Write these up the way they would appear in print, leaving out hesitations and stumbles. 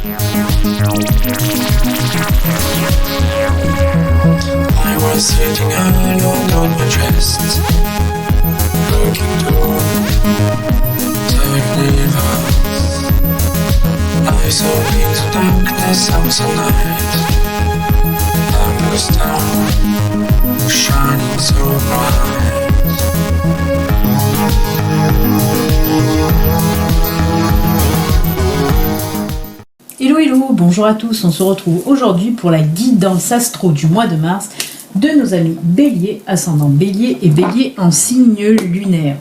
I was sitting alone on my chest, looking toward the universe. I saw into darkness, I was a night. I'm the star, shining so bright. Hello hello, bonjour à tous, on se retrouve aujourd'hui pour la guidance astro du mois de mars de nos amis Bélier, ascendant Bélier et Bélier en signe lunaire.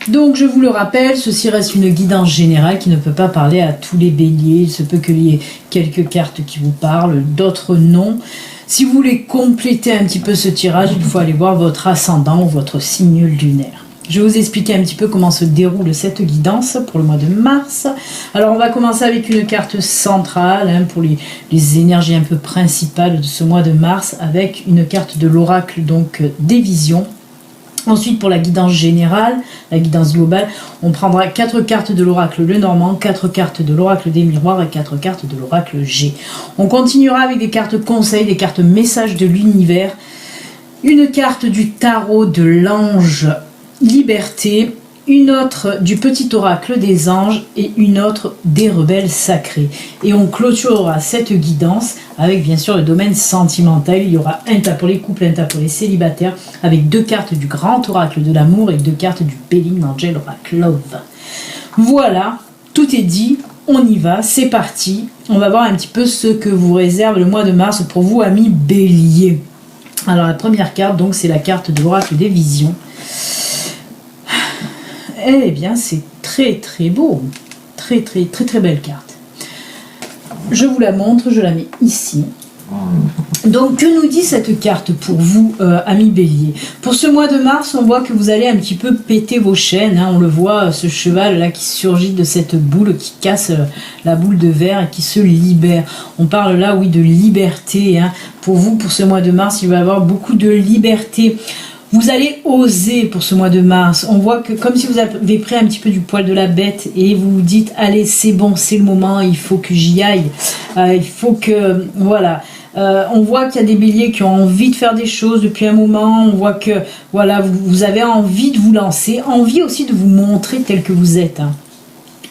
Donc je vous le rappelle, ceci reste une guidance générale qui ne peut pas parler à tous les béliers, il se peut qu'il y ait quelques cartes qui vous parlent, d'autres non. Si vous voulez compléter un petit peu ce tirage, il faut aller voir votre ascendant ou votre signe lunaire. Je vais vous expliquer un petit peu comment se déroule cette guidance pour le mois de mars. Alors on va commencer avec une carte centrale pour les énergies un peu principales de ce mois de mars, avec une carte de l'oracle, donc des visions. Ensuite, pour la guidance générale, la guidance globale, on prendra 4 cartes de l'oracle le Normand, 4 cartes de l'oracle des miroirs et 4 cartes de l'oracle G. On continuera avec des cartes conseils, des cartes messages de l'univers, une carte du tarot de l'ange Liberté, une autre du petit oracle des anges et une autre des rebelles sacrés. Et on clôturera cette guidance avec bien sûr le domaine sentimental. Il y aura un tas pour les couples, un tas pour les célibataires, avec 2 cartes du grand oracle de l'amour et 2 cartes du Belling Angel Oracle Love. Voilà, tout est dit, on y va, c'est parti. On va voir un petit peu ce que vous réserve le mois de mars pour vous, amis Bélier. Alors la première carte, donc, c'est la carte de l'oracle des visions. Eh bien, c'est très très beau, très belle carte. Je vous la montre, je la mets ici. Donc, que nous dit cette carte pour vous, amis Bélier? Pour ce mois de mars, on voit que vous allez un petit peu péter vos chaînes. On le voit, ce cheval là qui surgit de cette boule, qui casse la boule de verre et qui se libère. On parle là, oui, de liberté. Pour vous, pour ce mois de mars, il va y avoir beaucoup de liberté. Vous allez oser pour ce mois de mars. On voit que comme si vous avez pris un petit peu du poil de la bête et vous vous dites, allez, c'est bon, c'est le moment, il faut que j'y aille. Il faut que, voilà. On voit qu'il y a des béliers qui ont envie de faire des choses depuis un moment. On voit que, voilà, vous avez envie de vous lancer, envie aussi de vous montrer tel que vous êtes.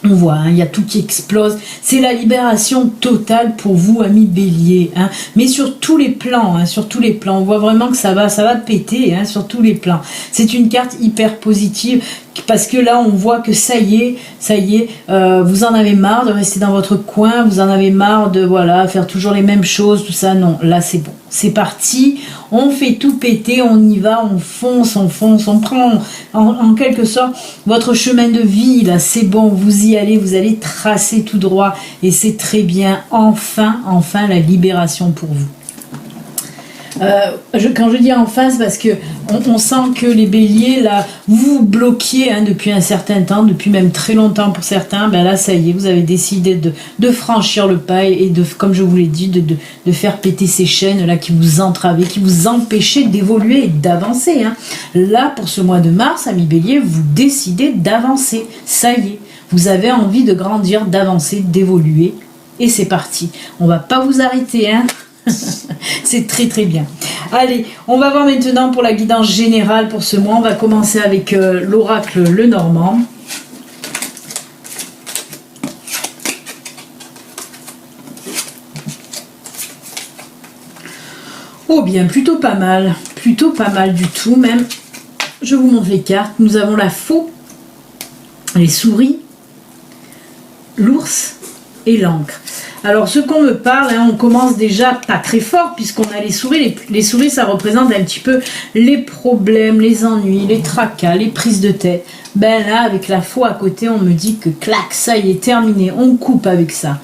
On voit, il y a tout qui explose. C'est la libération totale pour vous, amis Bélier. Mais sur tous les plans, sur tous les plans. On voit vraiment que ça va péter, sur tous les plans. C'est une carte hyper positive parce que là, on voit que ça y est, vous en avez marre de rester dans votre coin, vous en avez marre de, voilà, faire toujours les mêmes choses, tout ça. Non, là, c'est bon. C'est parti, on fait tout péter, on y va, on fonce, on prend en quelque sorte votre chemin de vie, là, c'est bon, vous y allez, vous allez tracer tout droit et c'est très bien, enfin la libération pour vous. Quand je dis enfin, c'est parce que on sent que les béliers, là, vous bloquiez depuis un certain temps, depuis même très longtemps pour certains. Ben là, ça y est, vous avez décidé de franchir le pas et de, comme je vous l'ai dit, de faire péter ces chaînes là qui vous entravaient, qui vous empêchaient d'évoluer et d'avancer. Là, pour ce mois de mars, amis béliers, vous décidez d'avancer. Ça y est, vous avez envie de grandir, d'avancer, d'évoluer et c'est parti. On va pas vous arrêter, C'est très bien. Allez, on va voir maintenant pour la guidance générale pour ce mois. On va commencer avec l'oracle le Normand. Oh bien, plutôt pas mal du tout même. Je vous montre les cartes. Nous avons la faux, les souris, l'ours et l'encre. Alors ce qu'on me parle, on commence déjà pas très fort puisqu'on a les souris. Les souris, ça représente un petit peu les problèmes, les ennuis, les tracas, les prises de tête. Ben là, avec la faux à côté, on me dit que clac, ça y est, terminé, on coupe avec ça.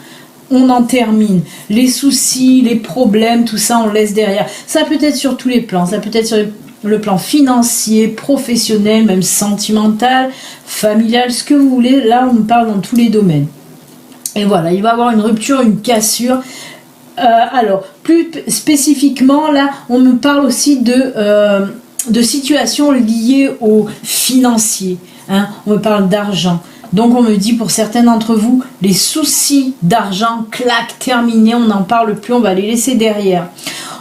On en termine. Les soucis, les problèmes, tout ça, on laisse derrière. Ça peut être sur tous les plans, ça peut être sur le plan financier, professionnel, même sentimental, familial, ce que vous voulez. Là, on me parle dans tous les domaines. Et voilà, il va y avoir une rupture, une cassure. Alors, plus spécifiquement, là, on me parle aussi de situations liées au financier. On me parle d'argent. Donc on me dit pour certains d'entre vous, les soucis d'argent, clac, terminé, on n'en parle plus, on va les laisser derrière.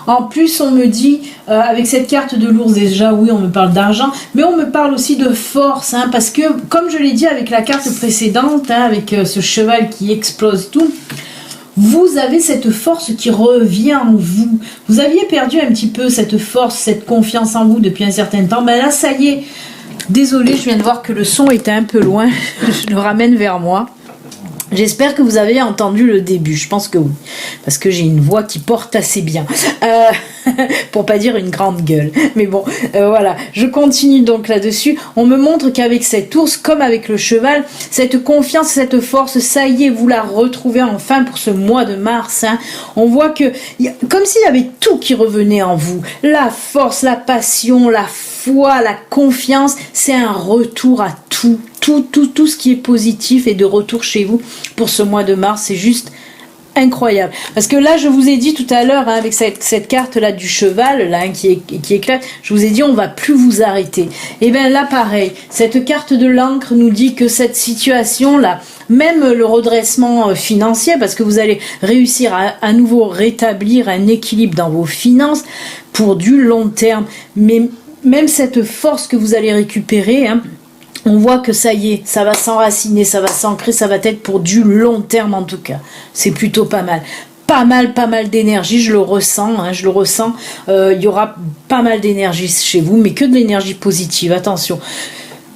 En plus, on me dit, avec cette carte de l'ours, déjà, oui, on me parle d'argent, mais on me parle aussi de force, hein, parce que, comme je l'ai dit avec la carte précédente, hein, avec ce cheval qui explose tout, vous avez cette force qui revient en vous. Vous aviez perdu un petit peu cette force, cette confiance en vous depuis un certain temps. Ben là, ça y est. Désolée, je viens de voir que le son était un peu loin. Je le ramène vers moi. J'espère que vous avez entendu le début. Je pense que oui. Parce que j'ai une voix qui porte assez bien. Pour pas dire une grande gueule. Mais bon, voilà. Je continue donc là-dessus. On me montre qu'avec cet ours, comme avec le cheval, cette confiance, cette force, ça y est, vous la retrouvez enfin pour ce mois de mars. Hein. On voit que, comme s'il y avait tout qui revenait en vous. La force, la passion, la foi, la confiance, c'est un retour à tout. Tout ce qui est positif est de retour chez vous pour ce mois de mars. C'est juste incroyable. Parce que là, je vous ai dit tout à l'heure, hein, avec cette carte-là du cheval, là, hein, qui éclate, je vous ai dit, on va plus vous arrêter. Et bien là, pareil, cette carte de l'encre nous dit que cette situation-là, même le redressement financier, parce que vous allez réussir à nouveau rétablir un équilibre dans vos finances pour du long terme. Mais même cette force que vous allez récupérer, hein, on voit que ça y est, ça va s'enraciner, ça va s'ancrer, ça va être pour du long terme en tout cas. C'est plutôt pas mal. Pas mal d'énergie, je le ressens, hein, je le ressens. Il y aura pas mal d'énergie chez vous, mais que de l'énergie positive, attention.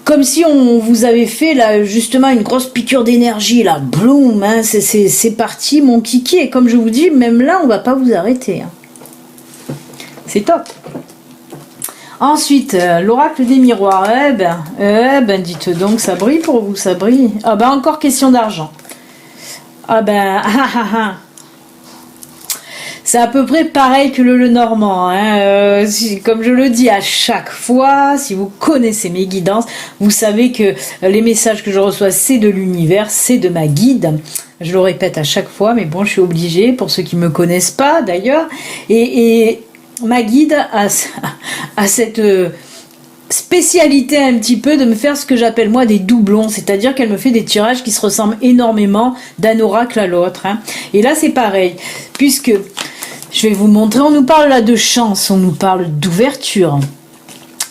Comme si on vous avait fait là justement une grosse piqûre d'énergie, là, bloom, hein, c'est parti mon kiki. Et comme je vous dis, même là, on va pas vous arrêter. Hein. C'est top. Ensuite, l'oracle des miroirs. Dites donc, ça brille pour vous, ça brille. Ah ben, encore question d'argent. C'est à peu près pareil que le Normand. Hein. Comme je le dis à chaque fois, si vous connaissez mes guidances, vous savez que les messages que je reçois, c'est de l'univers, c'est de ma guide. Je le répète à chaque fois, mais bon, je suis obligée, pour ceux qui ne me connaissent pas d'ailleurs. Et ma guide a cette spécialité un petit peu de me faire ce que j'appelle moi des doublons, c'est-à-dire qu'elle me fait des tirages qui se ressemblent énormément d'un oracle à l'autre. Hein. Et là c'est pareil, puisque je vais vous montrer, on nous parle là de chance, on nous parle d'ouverture,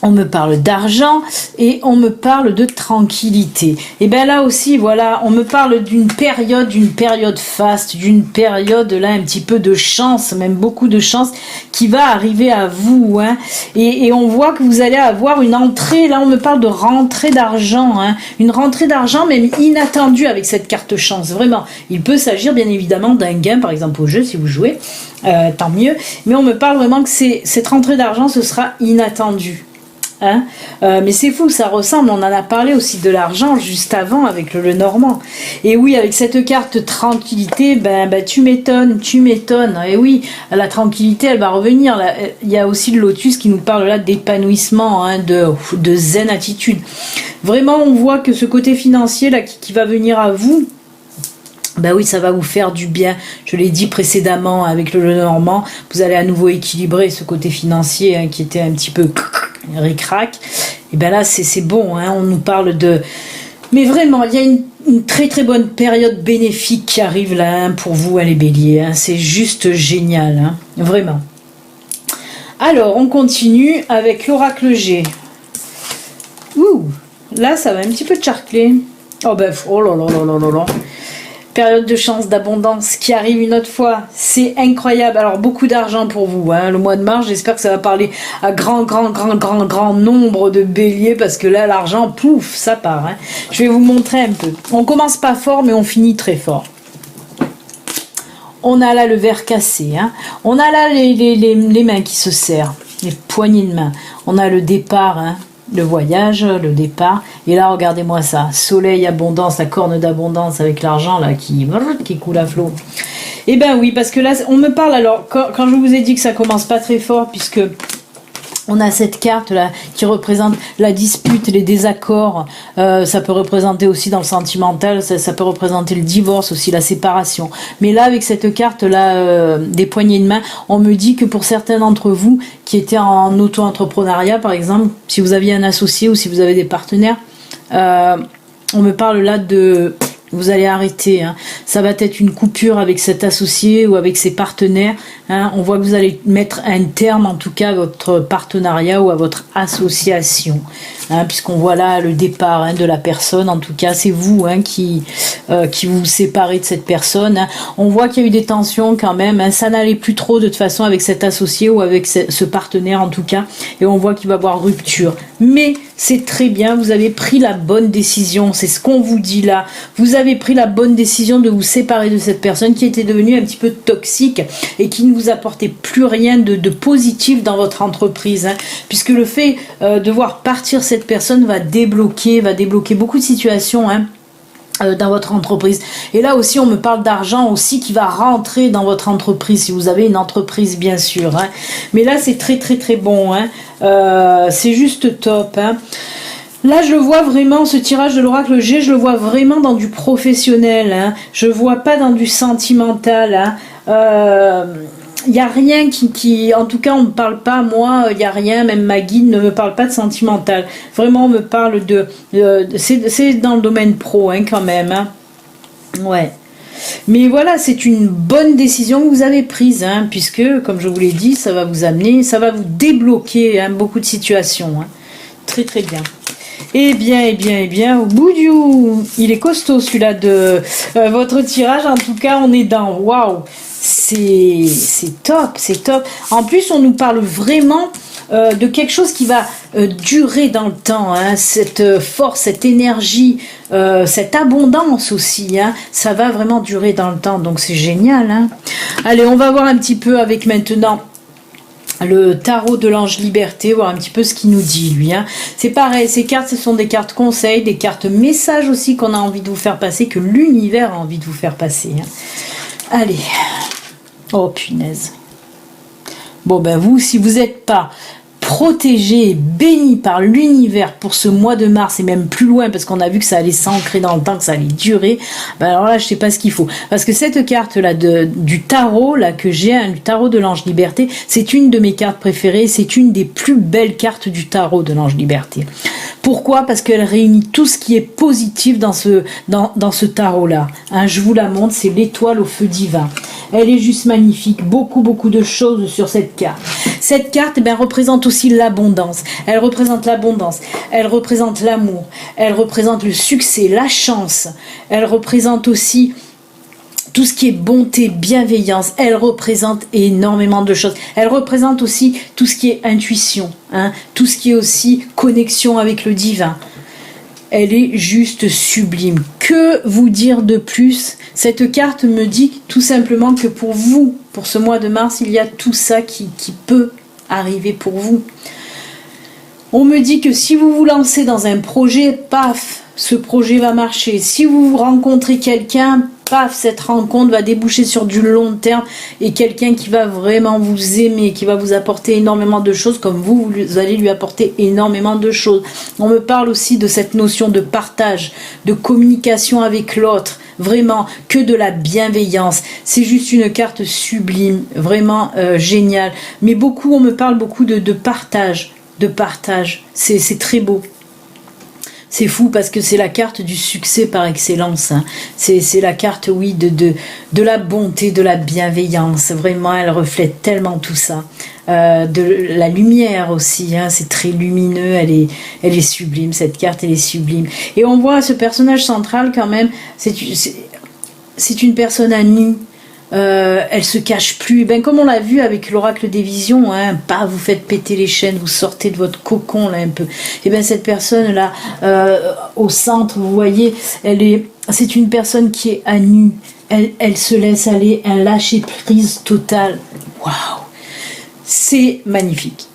on me parle d'argent et on me parle de tranquillité. Et bien là aussi, voilà, on me parle d'une période faste, d'une période là un petit peu de chance, même beaucoup de chance qui va arriver à vous. Hein. Et on voit que vous allez avoir une entrée, là on me parle de rentrée d'argent, hein, une rentrée d'argent même inattendue avec cette carte chance, vraiment. Il peut s'agir bien évidemment d'un gain par exemple au jeu si vous jouez, tant mieux. Mais on me parle vraiment que cette rentrée d'argent ce sera inattendu. Hein, mais c'est fou, ça ressemble, on en a parlé aussi de l'argent juste avant avec le Normand. Et oui, avec cette carte tranquillité, tu m'étonnes. Et oui, la tranquillité, elle va revenir. Là, il y a aussi le lotus qui nous parle là d'épanouissement, hein, de zen attitude. Vraiment, on voit que ce côté financier là qui va venir à vous, oui, ça va vous faire du bien. Je l'ai dit précédemment avec le Normand, vous allez à nouveau équilibrer ce côté financier hein, qui était un petit peu ric-rac. Et là, c'est bon. Hein, on nous parle de... Mais vraiment, il y a une très très bonne période bénéfique qui arrive là hein, pour vous, hein, les béliers. Hein, c'est juste génial. Hein, vraiment. Alors, on continue avec l'oracle G. Ouh, là, ça va un petit peu charcler. Oh là là là là là là. Période de chance, d'abondance qui arrive une autre fois, c'est incroyable. Alors beaucoup d'argent pour vous, hein. Le mois de mars, j'espère que ça va parler à grand nombre de béliers parce que là l'argent, pouf, ça part. Hein. Je vais vous montrer un peu. On commence pas fort mais on finit très fort. On a là le verre cassé, hein. On a là les mains qui se serrent, les poignées de main. On a le départ, hein. Le voyage, le départ, et là regardez-moi ça, soleil, abondance, la corne d'abondance avec l'argent là qui coule à flot. Et oui, parce que là on me parle alors, quand je vous ai dit que ça commence pas très fort, puisque on a cette carte là qui représente la dispute, les désaccords, ça peut représenter aussi dans le sentimental, ça peut représenter le divorce aussi, la séparation. Mais là avec cette carte là des poignées de main, on me dit que pour certains d'entre vous qui étaient en auto-entrepreneuriat par exemple, si vous aviez un associé ou si vous avez des partenaires, On me parle là de... Vous allez arrêter, hein. Ça va être une coupure avec cet associé ou avec ses partenaires, hein. On voit que vous allez mettre un terme en tout cas à votre partenariat ou à votre association, hein, puisqu'on voit là le départ, hein, de la personne. En tout cas, c'est vous, hein, qui vous séparez de cette personne, hein. On voit qu'il y a eu des tensions quand même, hein. Ça n'allait plus trop de toute façon avec cet associé ou avec ce partenaire en tout cas, et on voit qu'il va y avoir rupture. Mais c'est très bien, vous avez pris la bonne décision, c'est ce qu'on vous dit là. Vous avez pris la bonne décision de vous séparer de cette personne qui était devenue un petit peu toxique et qui ne vous apportait plus rien de positif dans votre entreprise, hein, puisque le fait de voir partir cette personne va débloquer beaucoup de situations, hein, dans votre entreprise. Et là aussi, on me parle d'argent aussi qui va rentrer dans votre entreprise, si vous avez une entreprise bien sûr, hein. Mais là, c'est très très très bon, hein. C'est juste top, hein. Là, je le vois vraiment, ce tirage de l'oracle G, je le vois vraiment dans du professionnel, hein. Je vois pas dans du sentimental, hein. Il n'y a rien qui, en tout cas, on ne me parle pas, moi, il n'y a rien, même ma guide ne me parle pas de sentimental. Vraiment, on me parle c'est dans le domaine pro, hein, quand même, hein. Ouais. Mais voilà, c'est une bonne décision que vous avez prise, hein, puisque, comme je vous l'ai dit, ça va vous amener, ça va vous débloquer, hein, beaucoup de situations, hein. Très, très bien. Eh bien, au bout du... Il est costaud, celui-là, de votre tirage. En tout cas, on est dans... Waouh! C'est top, c'est top. En plus, on nous parle vraiment de quelque chose qui va durer dans le temps, hein, cette force, cette énergie, cette abondance aussi, hein, ça va vraiment durer dans le temps, donc c'est génial, hein. Allez, on va voir un petit peu avec maintenant le tarot de l'ange liberté, voir un petit peu ce qu'il nous dit lui, hein. C'est pareil, ces cartes, ce sont des cartes conseils, des cartes messages aussi qu'on a envie de vous faire passer, que l'univers a envie de vous faire passer, hein. Allez, oh punaise. Bon ben vous, si vous n'êtes pas protégé et béni par l'univers pour ce mois de mars et même plus loin, parce qu'on a vu que ça allait s'ancrer dans le temps, que ça allait durer, ben alors là je sais pas ce qu'il faut, parce que cette carte là du tarot là que j'ai, hein, du tarot de l'ange liberté, c'est une de mes cartes préférées, c'est une des plus belles cartes du tarot de l'ange liberté. Pourquoi? Parce qu'elle réunit tout ce qui est positif dans ce tarot là, hein, je vous la montre, c'est l'étoile au feu divin. Elle est juste magnifique, beaucoup de choses sur cette carte. Cette carte, ben, représente aussi l'abondance, elle représente l'abondance, elle représente l'amour, elle représente le succès, la chance, elle représente aussi tout ce qui est bonté, bienveillance, elle représente énormément de choses. Elle représente aussi tout ce qui est intuition, hein, tout ce qui est aussi connexion avec le divin. Elle est juste sublime. Que vous dire de plus? Cette carte me dit tout simplement que pour vous, pour ce mois de mars, il y a tout ça qui peut arriver pour vous. On me dit que si vous vous lancez dans un projet, paf, ce projet va marcher. Si vous rencontrez quelqu'un, paf, cette rencontre va déboucher sur du long terme et quelqu'un qui va vraiment vous aimer, qui va vous apporter énormément de choses comme vous allez lui apporter énormément de choses. On me parle aussi de cette notion de partage, de communication avec l'autre, vraiment que de la bienveillance. C'est juste une carte sublime, vraiment géniale. Mais beaucoup, on me parle beaucoup de partage, c'est très beau. C'est fou parce que c'est la carte du succès par excellence, hein. C'est la carte, oui, de la bonté, de la bienveillance. Vraiment, elle reflète tellement tout ça. De la lumière aussi, hein. C'est très lumineux, elle est sublime, cette carte, elle est sublime. Et on voit ce personnage central quand même, c'est une personne à nu. Elle se cache plus, ben comme on l'a vu avec l'oracle des visions, hein, pas vous faites péter les chaînes, vous sortez de votre cocon là un peu. Et ben cette personne là au centre, vous voyez, c'est une personne qui est à nu, elle se laisse aller, un lâcher prise total. Waouh, c'est magnifique.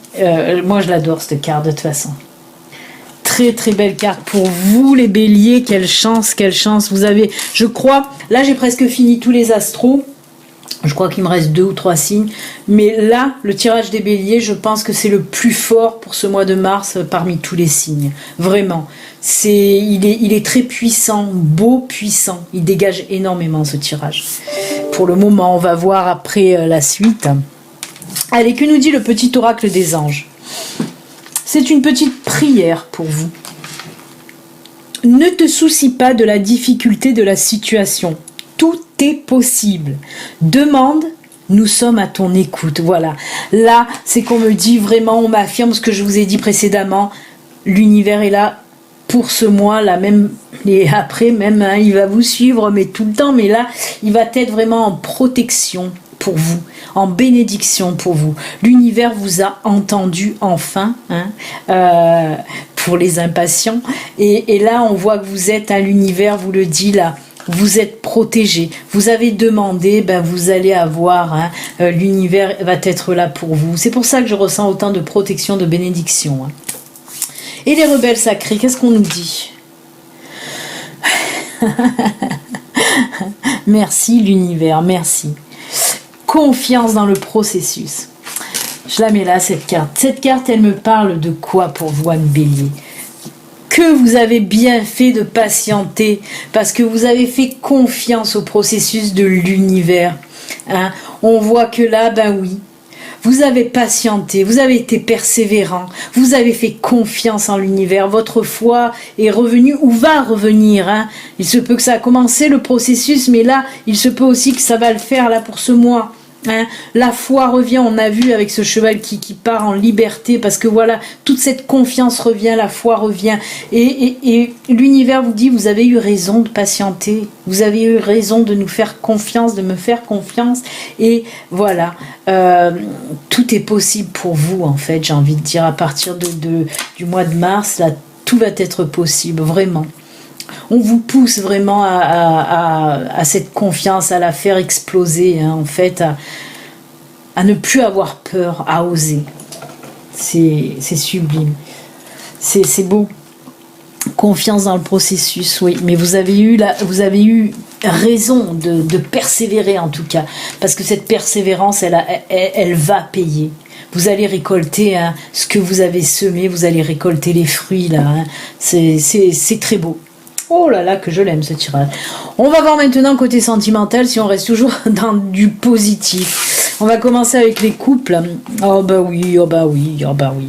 Moi je l'adore cette carte de toute façon. Très très belle carte pour vous les béliers, quelle chance vous avez. Je crois, là j'ai presque fini tous les astros. Je crois qu'il me reste 2 ou 3 signes. Mais là, le tirage des béliers, je pense que c'est le plus fort pour ce mois de mars parmi tous les signes. Vraiment. Il est très puissant, beau, puissant. Il dégage énormément ce tirage. Pour le moment, on va voir après la suite. Allez, que nous dit le petit oracle des anges? C'est une petite prière pour vous. Ne te soucie pas de la difficulté de la situation. Tout est possible. Demande, nous sommes à ton écoute. Voilà. Là, c'est qu'on me dit vraiment, on m'affirme ce que je vous ai dit précédemment. L'univers est là pour ce mois, là même, et après même, hein, il va vous suivre, mais tout le temps. Mais là, il va être vraiment en protection pour vous, en bénédiction pour vous. L'univers vous a entendu enfin, hein, pour les impatients. Et là, on voit que vous êtes à l'univers, vous le dit là. Vous êtes protégé. Vous avez demandé, ben vous allez avoir. Hein, l'univers va être là pour vous. C'est pour ça que je ressens autant de protection, de bénédiction. Hein. Et les rebelles sacrés, qu'est-ce qu'on nous dit? Merci l'univers, merci. Confiance dans le processus. Je la mets là, cette carte. Cette carte, elle me parle de quoi pour vous, Anne Bélier? Que vous avez bien fait de patienter, parce que vous avez fait confiance au processus de l'univers. Hein? On voit que là, ben oui, vous avez patienté, vous avez été persévérant, vous avez fait confiance en l'univers, votre foi est revenue ou va revenir. Hein? Il se peut que ça a commencé le processus, mais là, il se peut aussi que ça va le faire là pour ce mois. Hein, la foi revient, on a vu avec ce cheval qui part en liberté, parce que voilà, toute cette confiance revient, la foi revient, et l'univers vous dit, vous avez eu raison de patienter, vous avez eu raison de nous faire confiance, de me faire confiance, et voilà, tout est possible pour vous en fait, j'ai envie de dire, à partir du mois de mars, là, tout va être possible, vraiment. On vous pousse vraiment à cette confiance, à la faire exploser, hein, en fait, à ne plus avoir peur, à oser. C'est sublime. C'est beau. Confiance dans le processus, oui. Mais vous avez eu raison de persévérer, en tout cas. Parce que cette persévérance, elle va payer. Vous allez récolter hein, ce que vous avez semé, vous allez récolter les fruits, là. Hein. C'est très beau. Oh là là, que je l'aime ce tirage. On va voir maintenant côté sentimental, si on reste toujours dans du positif. On va commencer avec les couples. Oh bah oui, oh bah oui, oh bah oui.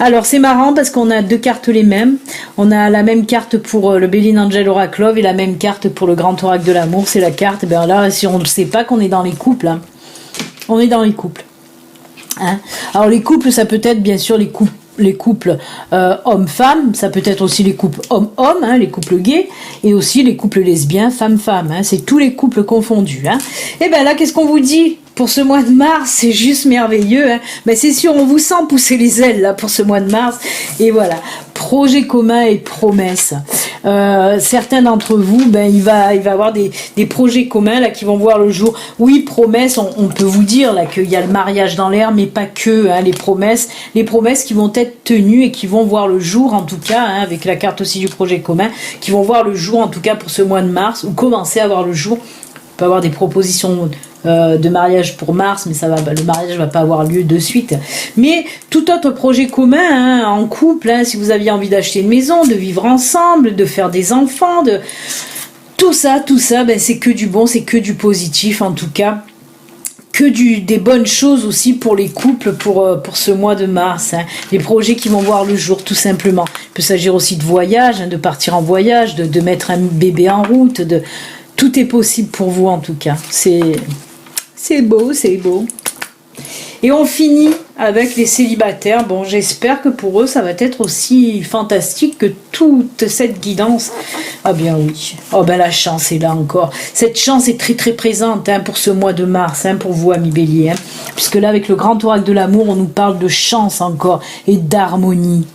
Alors c'est marrant parce qu'on a deux cartes les mêmes. On a la même carte pour le Béline Angel Oracle Love et la même carte pour le Grand Oracle de l'amour. C'est la carte, ben là, si on ne sait pas qu'on est dans les couples. Hein. On est dans les couples. Hein. Alors les couples, ça peut être bien sûr les couples hommes-femmes, ça peut être aussi les couples hommes-hommes, hein, les couples gays, et aussi les couples lesbiens, femmes-femmes, hein, c'est tous les couples confondus. Hein. Et bien là, qu'est-ce qu'on vous dit pour ce mois de mars? C'est juste merveilleux. Hein. Ben, c'est sûr, on vous sent pousser les ailes là pour ce mois de mars. Et voilà, projet commun et promesses. Certains d'entre vous, ben, il va y avoir des projets communs là qui vont voir le jour. Oui, promesses, on peut vous dire là qu'il y a le mariage dans l'air, mais pas que. Hein, les promesses qui vont être tenues et qui vont voir le jour, en tout cas, hein, avec la carte aussi du projet commun, qui vont voir le jour, en tout cas pour ce mois de mars, ou commencer à voir le jour. On peut avoir des propositions de mariage pour mars, mais le mariage va pas avoir lieu de suite. Mais tout autre projet commun, hein, en couple, hein, si vous aviez envie d'acheter une maison, de vivre ensemble, de faire des enfants, tout ça, ben, c'est que du bon, c'est que du positif en tout cas. Que des bonnes choses aussi pour les couples pour ce mois de mars. Hein. Les projets qui vont voir le jour, tout simplement. Il peut s'agir aussi de voyage, hein, de partir en voyage, de mettre un bébé en route. Tout est possible pour vous, en tout cas. C'est beau, c'est beau. Et on finit avec les célibataires. Bon, j'espère que pour eux, ça va être aussi fantastique que toute cette guidance. Ah bien oui. Oh ben la chance est là encore. Cette chance est très très présente hein, pour ce mois de mars, hein, pour vous, amis Bélier. Hein, puisque là, avec le Grand Oracle de l'amour, on nous parle de chance encore et d'harmonie.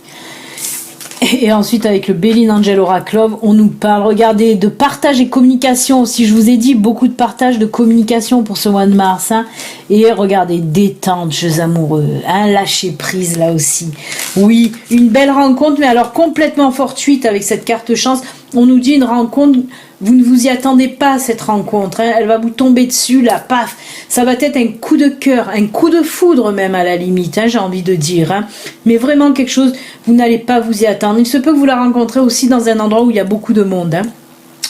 Et ensuite, avec le Béline Angel Oracle Love, on nous parle, regardez, de partage et communication aussi. Je vous ai dit, beaucoup de partage, de communication pour ce mois de mars. Hein. Et regardez, détente, jeux amoureux, hein, lâcher prise là aussi. Oui, une belle rencontre, mais alors complètement fortuite avec cette carte chance. On nous dit une rencontre, vous ne vous y attendez pas à cette rencontre. Hein. Elle va vous tomber dessus, là, paf. Ça va être un coup de cœur, un coup de foudre même à la limite, hein, j'ai envie de dire. Hein. Mais vraiment quelque chose, vous n'allez pas vous y attendre. Il se peut que vous la rencontrez aussi dans un endroit où il y a beaucoup de monde. Hein.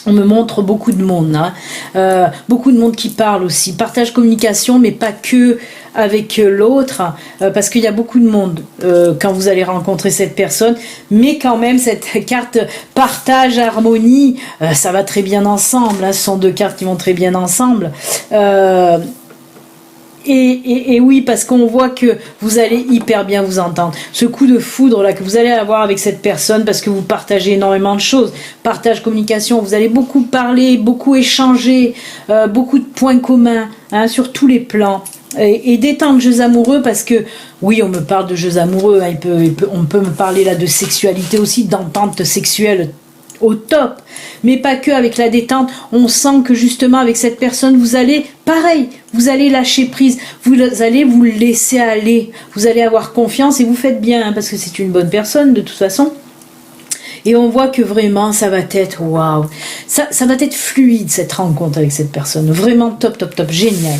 On me montre beaucoup de monde, hein. Beaucoup de monde qui parle aussi. Partage communication, mais pas que avec l'autre, parce qu'il y a beaucoup de monde quand vous allez rencontrer cette personne. Mais quand même, cette carte partage, harmonie, ça va très bien ensemble, hein. Ce sont deux cartes qui vont très bien ensemble. Et oui, parce qu'on voit que vous allez hyper bien vous entendre. Ce coup de foudre là que vous allez avoir avec cette personne, parce que vous partagez énormément de choses. Partage, communication, vous allez beaucoup parler, beaucoup échanger, beaucoup de points communs, hein, sur tous les plans. Et des temps de jeux amoureux, parce que oui, on me parle de jeux amoureux, hein, on peut me parler là de sexualité aussi, d'entente sexuelle au top, mais pas que. Avec la détente, on sent que justement avec cette personne, vous allez, pareil, vous allez lâcher prise, vous allez vous laisser aller, vous allez avoir confiance et vous faites bien, hein, parce que c'est une bonne personne de toute façon. Et on voit que vraiment ça va être waouh, ça va être fluide cette rencontre avec cette personne, vraiment top, génial.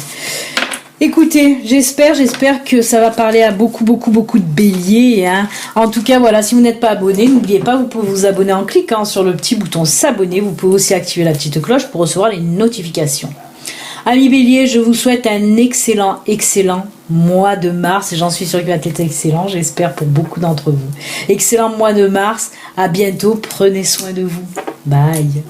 Écoutez, j'espère que ça va parler à beaucoup de béliers, hein. En tout cas, voilà, si vous n'êtes pas abonné, n'oubliez pas, vous pouvez vous abonner en cliquant sur le petit bouton s'abonner. Vous pouvez aussi activer la petite cloche pour recevoir les notifications. Amis béliers, je vous souhaite un excellent mois de mars. J'en suis sûre qu'il va être excellent, j'espère pour beaucoup d'entre vous. Excellent mois de mars, à bientôt, prenez soin de vous. Bye.